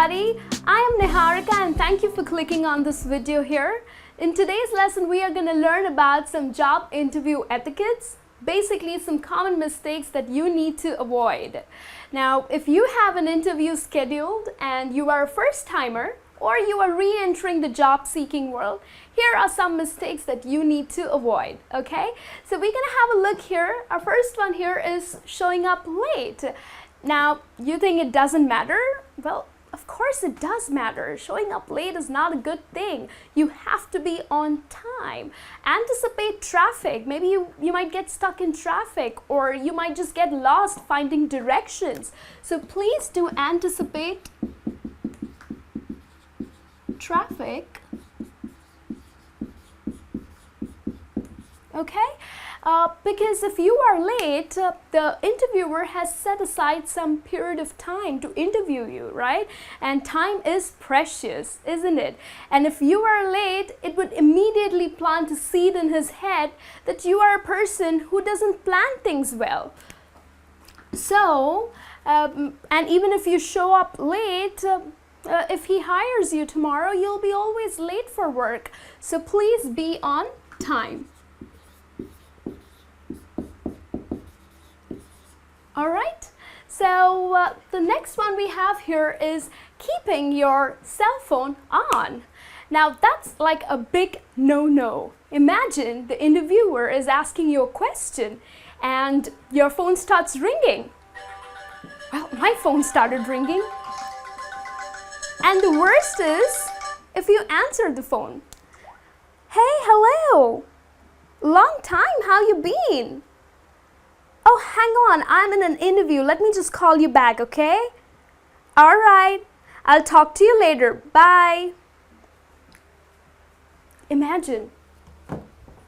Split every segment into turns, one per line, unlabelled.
everybody, I am Niharika and thank you for clicking on this video here. In today's lesson, we are going to learn about some job interview etiquettes, basically some common mistakes that you need to avoid. Now, if you have an interview scheduled and you are a first-timer or you are re-entering the job-seeking world, here are some mistakes that you need to avoid, okay? So we're going to have a look here. Our first one here is showing up late. Now, you think it doesn't matter? Well, of course it does matter. Showing up late is not a good thing. You have to be on time. Anticipate traffic. Maybe you might get stuck in traffic or you might just get lost finding directions. So please do anticipate traffic. Okay? Because if you are late, the interviewer has set aside some period of time to interview you, right? And time is precious, isn't it? And if you are late, it would immediately plant a seed in his head that you are a person who doesn't plan things well. So, and even if you show up late, if he hires you tomorrow, you'll be always late for work. So please be on time. All right, so the next one we have here is keeping your cell phone on. Now that's like a big no-no. Imagine the interviewer is asking you a question and your phone starts ringing. Well, my phone started ringing. And the worst is if you answer the phone. Hey, hello, long time, how you been? Oh, hang on, I'm in an interview. Let me just call you back, okay? All right, I'll talk to you later. Bye. Imagine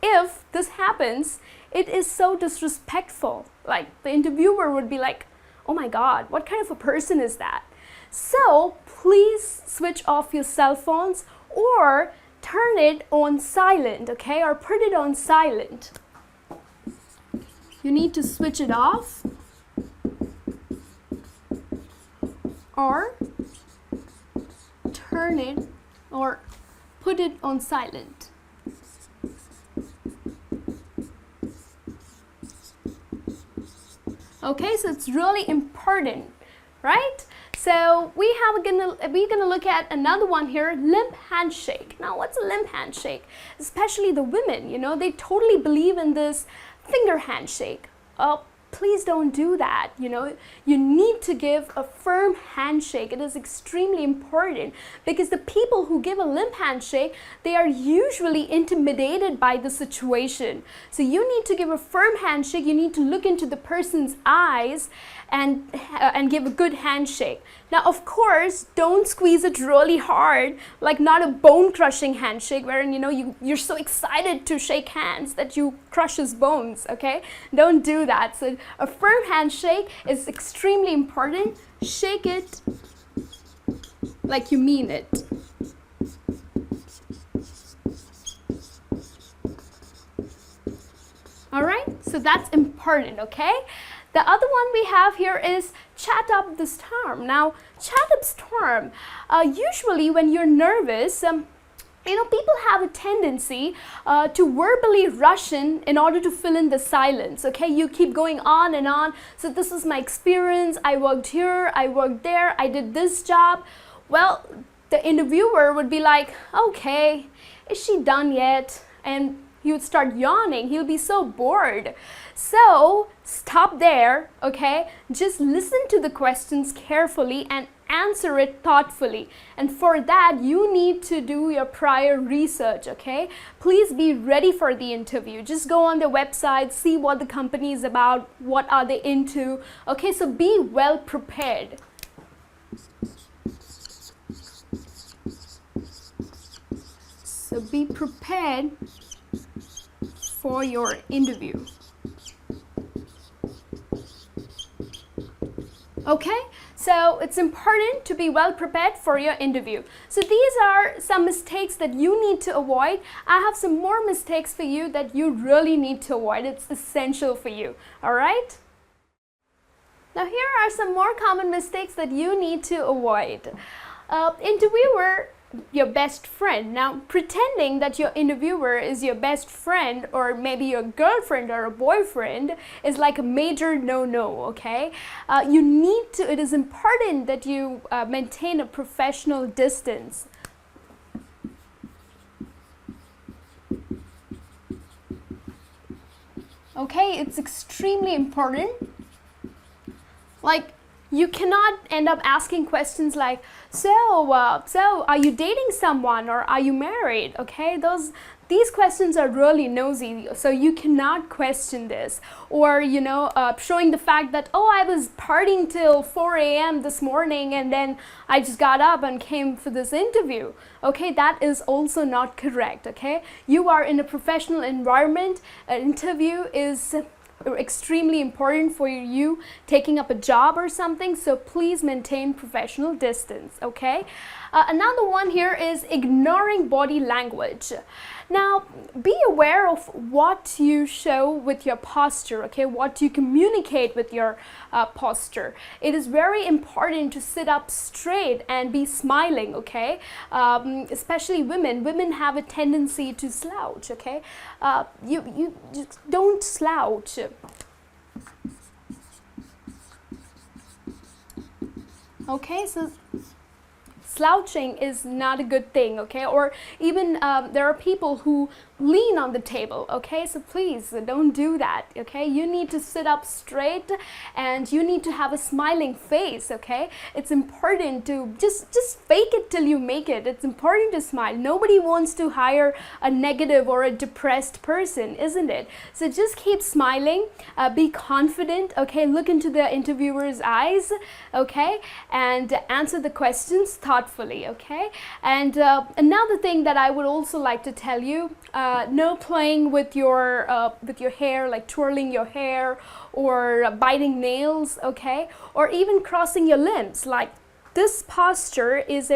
if this happens, it is so disrespectful. Like the interviewer would be like, oh my God, what kind of a person is that? So please switch off your cell phones or turn it on silent, okay? Or put it on silent. You need to switch it off or turn it or put it on silent. Okay, so it's really important, right? So we're gonna look at another one here, limp handshake. Now, what's a limp handshake? Especially the women, you know, they totally believe in this finger handshake. Oh, please don't do that. You know, you need to give a firm handshake. It is extremely important because the people who give a limp handshake, they are usually intimidated by the situation. So you need to give a firm handshake. You need to look into the person's eyes and give a good handshake. Now, of course, don't squeeze it really hard, like not a bone-crushing handshake wherein, you know, you're so excited to shake hands that you crush his bones, okay? Don't do that. So a firm handshake is extremely important. Shake it like you mean it. All right, so that's important, okay? The other one we have here is chat up the storm. Now, chat up storm, usually when you're nervous, you know, people have a tendency to verbally rush in order to fill in the silence, okay? You keep going on and on. So this is my experience. I worked here, I worked there, I did this job. Well, the interviewer would be like, okay, is she done yet? And he would start yawning. He'll be so bored. So stop there, okay? Just listen to the questions carefully and answer it thoughtfully. And for that, you need to do your prior research, okay? Please be ready for the interview. Just go on their website, see what the company is about, what are they into, okay? So be well prepared. So be prepared for your interview. Okay, so it's important to be well prepared for your interview. So these are some mistakes that you need to avoid. I have some more mistakes for you that you really need to avoid. It's essential for you, all right? Now here are some more common mistakes that you need to avoid. Interviewer, your best friend. Now, pretending that your interviewer is your best friend or maybe your girlfriend or a boyfriend is like a major no-no, okay? It is important that you maintain a professional distance. Okay, it's extremely important. Like, you cannot end up asking questions like, so are you dating someone or are you married? Okay, these questions are really nosy, so you cannot question this. Or, showing the fact that, oh, I was partying till 4 a.m. this morning and then I just got up and came for this interview. Okay, that is also not correct, okay? You are in a professional environment. An interview is extremely important for you taking up a job or something, so please maintain professional distance, okay? Another one here is ignoring body language. Now, be aware of what you show with your posture, okay? What you communicate with your posture. It is very important to sit up straight and be smiling, okay? Especially women. Women have a tendency to slouch, okay? You just don't slouch. Okay, so slouching is not a good thing, okay? Or even there are people who lean on the table, okay? So please don't do that, okay? You need to sit up straight and you need to have a smiling face, okay? It's important to just fake it till you make it. It's important to smile. Nobody wants to hire a negative or a depressed person, isn't it? So just keep smiling, be confident, okay? Look into the interviewer's eyes, okay? And answer the questions thoughtfully, okay? And another thing that I would also like to tell you, no playing with your hair, like twirling your hair or biting nails, okay? Or even crossing your limbs. Like, this posture is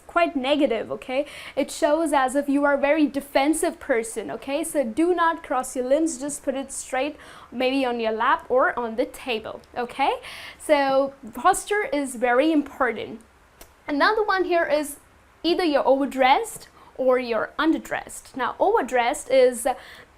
quite negative, okay? It shows as if you are a very defensive person, okay? So do not cross your limbs, just put it straight, maybe on your lap or on the table, okay? So posture is very important. Another one here is either you're overdressed or you're underdressed. Now, overdressed is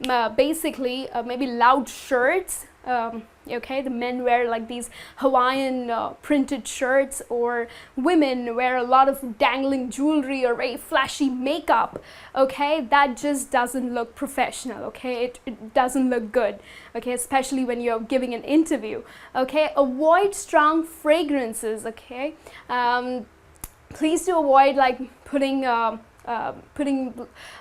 basically maybe loud shirts. Okay, the men wear like these Hawaiian printed shirts, or women wear a lot of dangling jewelry or very flashy makeup. Okay, that just doesn't look professional. Okay, it doesn't look good. Okay, especially when you're giving an interview. Okay, avoid strong fragrances. Okay, please do avoid like putting a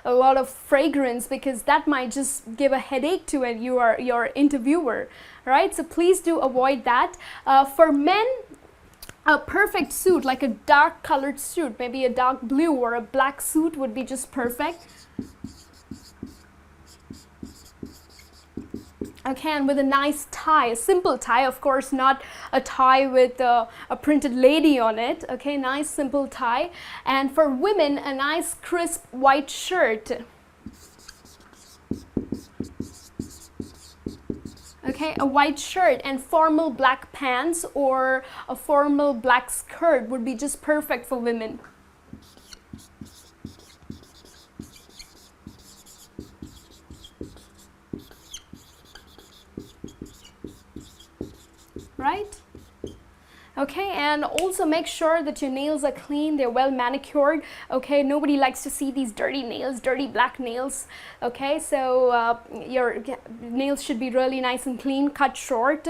lot of fragrance, because that might just give a headache to your interviewer, right? So please do avoid that. For men, a perfect suit, like a dark colored suit, maybe a dark blue or a black suit would be just perfect. Okay, and with a nice tie, a simple tie, of course, not a tie with a printed lady on it. Okay, nice simple tie. And for women, a nice crisp white shirt. Okay, a white shirt and formal black pants or a formal black skirt would be just perfect for women. Right? Okay, and also make sure that your nails are clean, they're well manicured. Okay, nobody likes to see these dirty nails, dirty black nails. Okay, so your nails should be really nice and clean, cut short,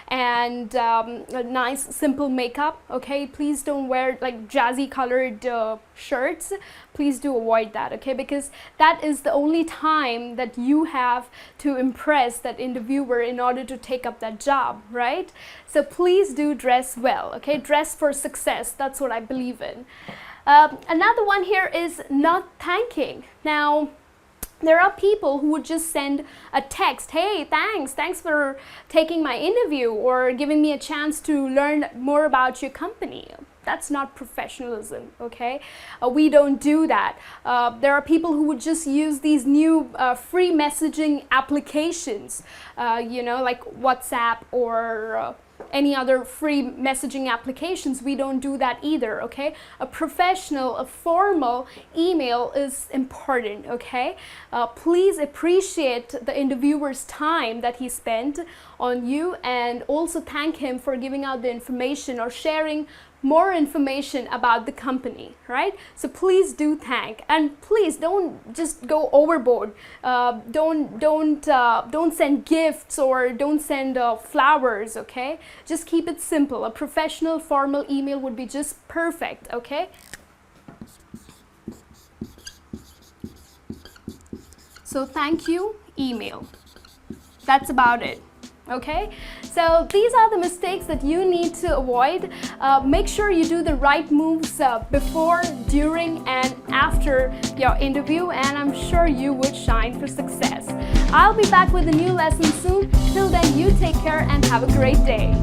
and a nice simple makeup. Okay, please don't wear like jazzy colored shirts. Please do avoid that, okay, because that is the only time that you have to impress that interviewer in order to take up that job, right? So please do dress well, okay? Dress for success. That's what I believe in. Another one here is not thanking. Now, there are people who would just send a text, hey, thanks for taking my interview or giving me a chance to learn more about your company. That's not professionalism, okay? We don't do that. There are people who would just use these new free messaging applications, like WhatsApp or any other free messaging applications. We don't do that either, okay? A professional, a formal email is important, okay? Please appreciate the interviewer's time that he spent on you, and also thank him for giving out the information or sharing more information about the company, right? So please do thank, and please don't just go overboard. Don't send gifts or don't send flowers, okay? Just keep it simple. A professional, formal email would be just perfect, okay? So thank you, email. That's about it. Okay, so these are the mistakes that you need to avoid. Make sure you do the right moves before, during, and after your interview, and I'm sure you would shine for success. I'll be back with a new lesson soon. Till then, you take care and have a great day.